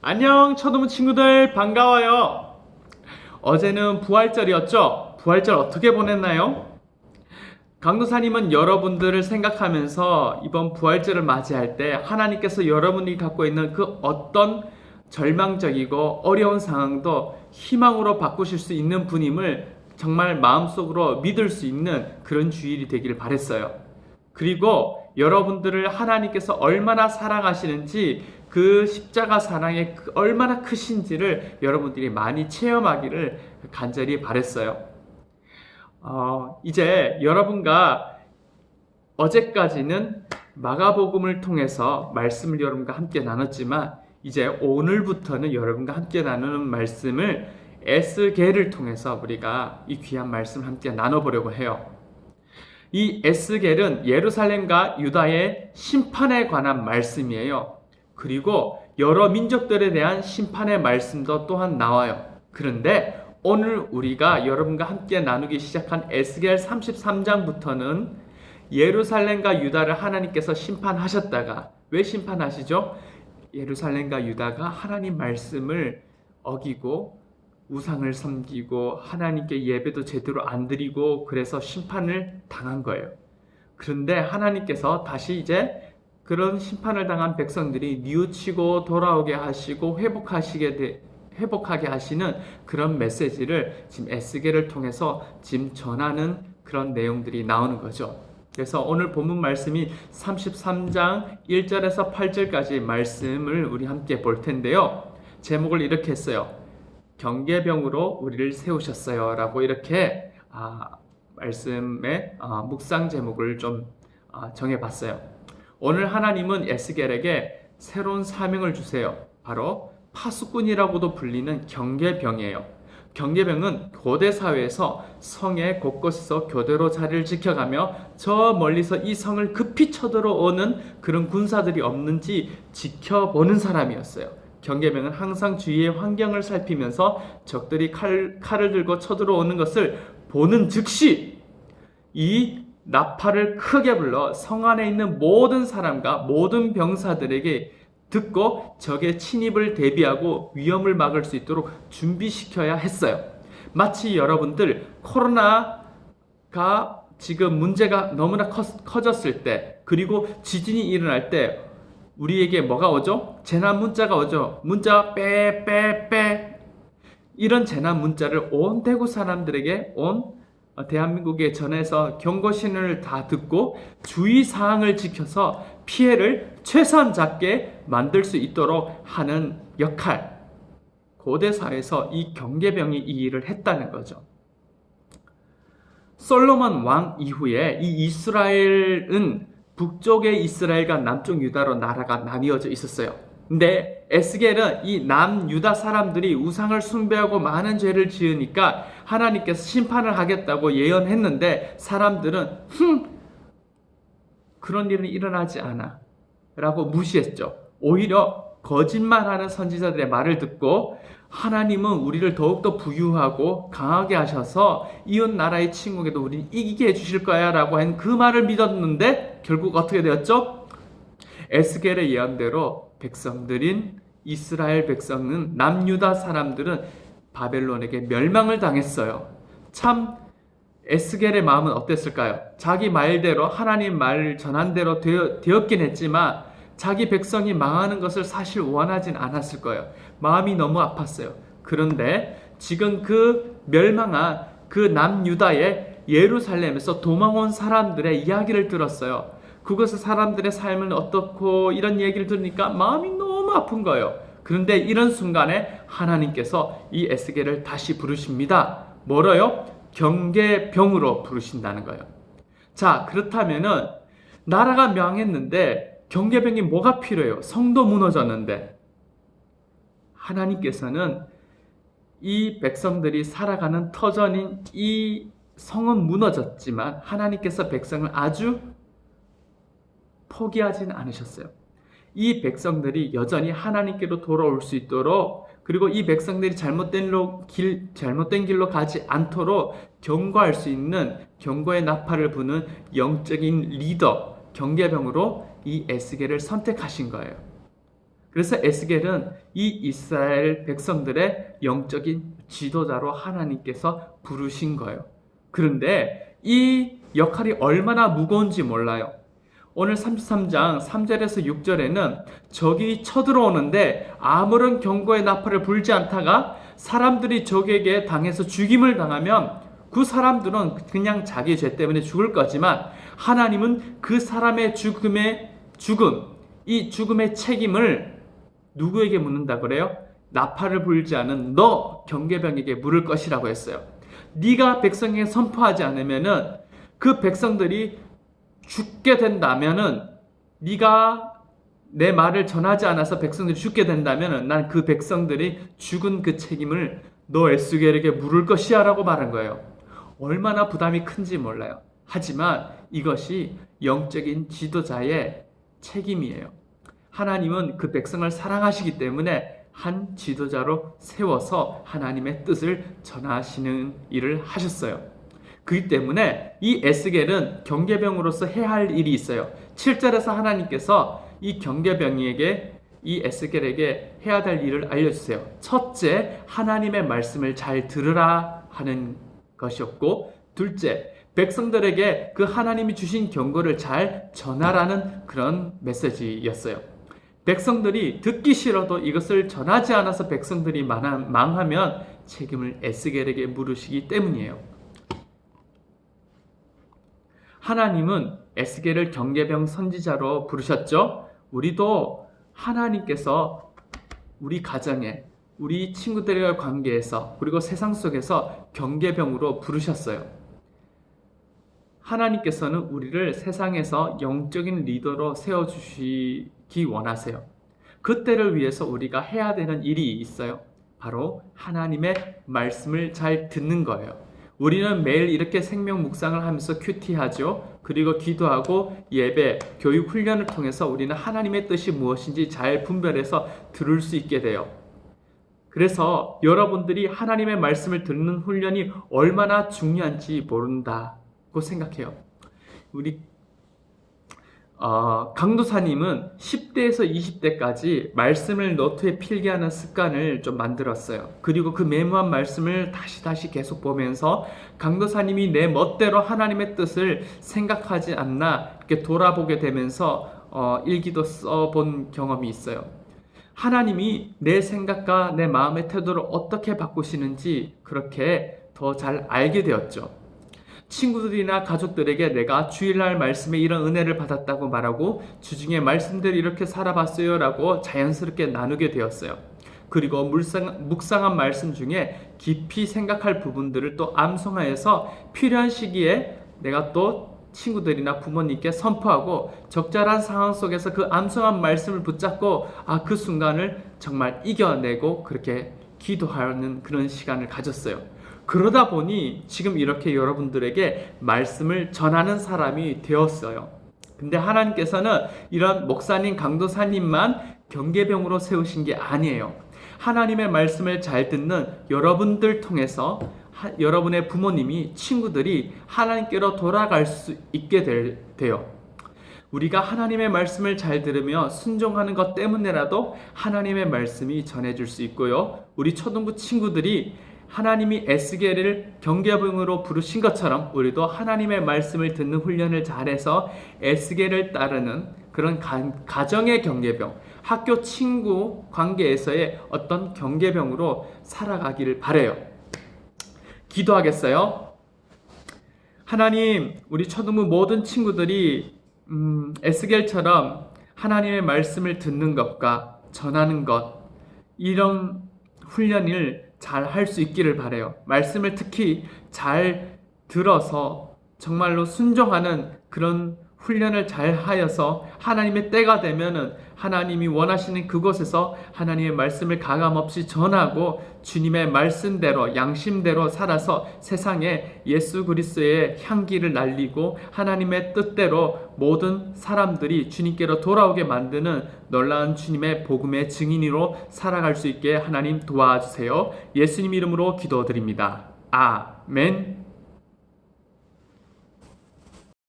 안녕, 쳐도문 친구들 반가워요. 어제는 부활절이었죠? 부활절 어떻게 보냈나요? 강도사님은 여러분들을 생각하면서 이번 부활절을 맞이할 때 하나님께서 여러분이 갖고 있는 그 어떤 절망적이고 어려운 상황도 희망으로 바꾸실 수 있는 분임을 정말 마음속으로 믿을 수 있는 그런 주일이 되기를 바랬어요. 그리고 여러분들을 하나님께서 얼마나 사랑하시는지 그 십자가 사랑이 얼마나 크신지를 여러분들이 많이 체험하기를 간절히 바랬어요. 이제 여러분과 어제까지는 마가복음을 통해서 말씀을 여러분과 함께 나눴지만 이제 오늘부터는 여러분과 함께 나누는 말씀을 에스겔을 통해서 우리가 이 귀한 말씀을 함께 나눠보려고 해요. 이 에스겔은 예루살렘과 유다의 심판에 관한 말씀이에요. 그리고 여러 민족들에 대한 심판의 말씀도 또한 나와요. 그런데 오늘 우리가 여러분과 함께 나누기 시작한 에스겔 33장부터는 예루살렘과 유다를 하나님께서 심판하셨다가 왜 심판하시죠? 예루살렘과 유다가 하나님 말씀을 어기고 우상을 섬기고 하나님께 예배도 제대로 안 드리고 그래서 심판을 당한 거예요. 그런데 하나님께서 다시 이제 그런 심판을 당한 백성들이 뉘우치고 돌아오게 하시고 회복하게 하시는 그런 메시지를 지금 에스겔을 통해서 지금 전하는 그런 내용들이 나오는 거죠. 그래서 오늘 본문 말씀이 33장 1절에서 8절까지 말씀을 우리 함께 볼 텐데요. 제목을 이렇게 했어요. 경계병으로 우리를 세우셨어요 라고 이렇게 말씀의 묵상 제목을 좀 정해봤어요. 오늘 하나님은 에스겔에게 새로운 사명을 주세요. 바로 파수꾼이라고도 불리는 경계병이에요. 경계병은 고대 사회에서 성의 곳곳에서 교대로 자리를 지켜가며 저 멀리서 이 성을 급히 쳐들어오는 그런 군사들이 없는지 지켜보는 사람이었어요. 경계병은 항상 주위의 환경을 살피면서 적들이 칼을 들고 쳐들어오는 것을 보는 즉시 이 나팔을 크게 불러 성 안에 있는 모든 사람과 모든 병사들에게 듣고 적의 침입을 대비하고 위험을 막을 수 있도록 준비시켜야 했어요. 마치 여러분들 코로나가 지금 문제가 너무나 커졌을 때 그리고 지진이 일어날 때 우리에게 뭐가 오죠? 재난 문자가 오죠. 문자 빼 이런 재난 문자를 온 대구 사람들에게 온 대한민국에 전해서 경고신을 다 듣고 주의사항을 지켜서 피해를 최소한 작게 만들 수 있도록 하는 역할, 고대사에서 이 경계병이 이 일을 했다는 거죠. 솔로몬 왕 이후에 이 이스라엘은 북쪽의 이스라엘과 남쪽 유다로 나라가 나뉘어져 있었어요. 근데 에스겔은 이 남유다 사람들이 우상을 숭배하고 많은 죄를 지으니까 하나님께서 심판을 하겠다고 예언했는데 사람들은 그런 일은 일어나지 않아 라고 무시했죠. 오히려 거짓말하는 선지자들의 말을 듣고 하나님은 우리를 더욱더 부유하고 강하게 하셔서 이웃 나라의 침공에도 우리는 이기게 해주실 거야 라고 한 그 말을 믿었는데 결국 어떻게 되었죠? 에스겔의 예언대로 백성들인 이스라엘 백성은 남유다 사람들은 바벨론에게 멸망을 당했어요. 참 에스겔의 마음은 어땠을까요? 자기 말대로 하나님 말 전한 대로 되었긴 했지만 자기 백성이 망하는 것을 사실 원하진 않았을 거예요. 마음이 너무 아팠어요. 그런데 지금 그 멸망한 그 남유다의 예루살렘에서 도망온 사람들의 이야기를 들었어요. 그곳의 사람들의 삶은 어떻고 이런 얘기를 들으니까 마음이 너무 아픈 거예요. 그런데 이런 순간에 하나님께서 이 에스겔을 다시 부르십니다. 뭐로요? 경계병으로 부르신다는 거예요. 자, 그렇다면은 나라가 망했는데 경계병이 뭐가 필요해요? 성도 무너졌는데 하나님께서는 이 백성들이 살아가는 터전인 이 성은 무너졌지만 하나님께서 백성을 아주 포기하진 않으셨어요. 이 백성들이 여전히 하나님께로 돌아올 수 있도록 그리고 이 백성들이 잘못된 길로 가지 않도록 경고할 수 있는 경고의 나팔을 부는 영적인 리더, 경계병으로 이 에스겔을 선택하신 거예요. 그래서 에스겔은 이 이스라엘 백성들의 영적인 지도자로 하나님께서 부르신 거예요. 그런데 이 역할이 얼마나 무거운지 몰라요. 오늘 33장 3절에서 6절에는 적이 쳐들어오는데 아무런 경고의 나팔을 불지 않다가 사람들이 적에게 당해서 죽임을 당하면 그 사람들은 그냥 자기 죄 때문에 죽을 거지만 하나님은 그 사람의 이 죽음의 책임을 누구에게 묻는다 그래요? 나팔을 불지 않은 너 경계병에게 물을 것이라고 했어요. 네가 백성에게 선포하지 않으면은 그 백성들이 죽게 된다면은, 네가 내 말을 전하지 않아서 백성들이 죽게 된다면은 난 그 백성들이 죽은 그 책임을 너 에스겔에게 물을 것이야 라고 말한 거예요. 얼마나 부담이 큰지 몰라요. 하지만 이것이 영적인 지도자의 책임이에요. 하나님은 그 백성을 사랑하시기 때문에 한 지도자로 세워서 하나님의 뜻을 전하시는 일을 하셨어요. 그렇기 때문에 이 에스겔은 경계병으로서 해야 할 일이 있어요. 7절에서 하나님께서 이 경계병에게, 이 에스겔에게 해야 될 일을 알려주세요. 첫째, 하나님의 말씀을 잘 들으라 하는 것이었고, 둘째, 백성들에게 그 하나님이 주신 경고를 잘 전하라는 그런 메시지였어요. 백성들이 듣기 싫어도 이것을 전하지 않아서 백성들이 망하면 책임을 에스겔에게 물으시기 때문이에요. 하나님은 에스겔을 경계병 선지자로 부르셨죠. 우리도 하나님께서 우리 가정에, 우리 친구들과의 관계에서, 그리고 세상 속에서 경계병으로 부르셨어요. 하나님께서는 우리를 세상에서 영적인 리더로 세워주시기 원하세요. 그때를 위해서 우리가 해야 되는 일이 있어요. 바로 하나님의 말씀을 잘 듣는 거예요. 우리는 매일 이렇게 생명 묵상을 하면서 큐티하죠. 그리고 기도하고 예배, 교육 훈련을 통해서 우리는 하나님의 뜻이 무엇인지 잘 분별해서 들을 수 있게 돼요. 그래서 여러분들이 하나님의 말씀을 듣는 훈련이 얼마나 중요한지 모른다고 생각해요. 우리 강도사님은 10대에서 20대까지 말씀을 노트에 필기하는 습관을 좀 만들었어요. 그리고 그 메모한 말씀을 다시 계속 보면서 강도사님이 내 멋대로 하나님의 뜻을 생각하지 않나 이렇게 돌아보게 되면서 일기도 써본 경험이 있어요. 하나님이 내 생각과 내 마음의 태도를 어떻게 바꾸시는지 그렇게 더 잘 알게 되었죠. 친구들이나 가족들에게 내가 주일날 말씀에 이런 은혜를 받았다고 말하고 주중에 말씀대로 이렇게 살아봤어요 라고 자연스럽게 나누게 되었어요. 그리고 묵상한 말씀 중에 깊이 생각할 부분들을 또 암송하여서 필요한 시기에 내가 또 친구들이나 부모님께 선포하고 적절한 상황 속에서 그 암송한 말씀을 붙잡고 그 순간을 정말 이겨내고 그렇게 기도하는 그런 시간을 가졌어요. 그러다 보니 지금 이렇게 여러분들에게 말씀을 전하는 사람이 되었어요. 근데 하나님께서는 이런 목사님, 강도사님만 경계병으로 세우신 게 아니에요. 하나님의 말씀을 잘 듣는 여러분들 통해서 여러분의 부모님이, 친구들이 하나님께로 돌아갈 수 있게 돼요. 우리가 하나님의 말씀을 잘 들으며 순종하는 것 때문에라도 하나님의 말씀이 전해질 수 있고요. 우리 초등부 친구들이 하나님이 에스겔을 경계병으로 부르신 것처럼 우리도 하나님의 말씀을 듣는 훈련을 잘해서 에스겔을 따르는 그런 가정의 경계병, 학교 친구 관계에서의 어떤 경계병으로 살아가기를 바라요. 기도하겠어요? 하나님, 우리 초등부 모든 친구들이 에스겔처럼 하나님의 말씀을 듣는 것과 전하는 것, 이런 훈련을 잘 할 수 있기를 바라요. 말씀을 특히 잘 들어서 정말로 순종하는 그런 훈련을 잘 하여서 하나님의 때가 되면은 하나님이 원하시는 그곳에서 하나님의 말씀을 가감없이 전하고 주님의 말씀대로, 양심대로 살아서 세상에 예수 그리스도의 향기를 날리고 하나님의 뜻대로 모든 사람들이 주님께로 돌아오게 만드는 놀라운 주님의 복음의 증인으로 살아갈 수 있게 하나님 도와주세요. 예수님 이름으로 기도드립니다. 아멘.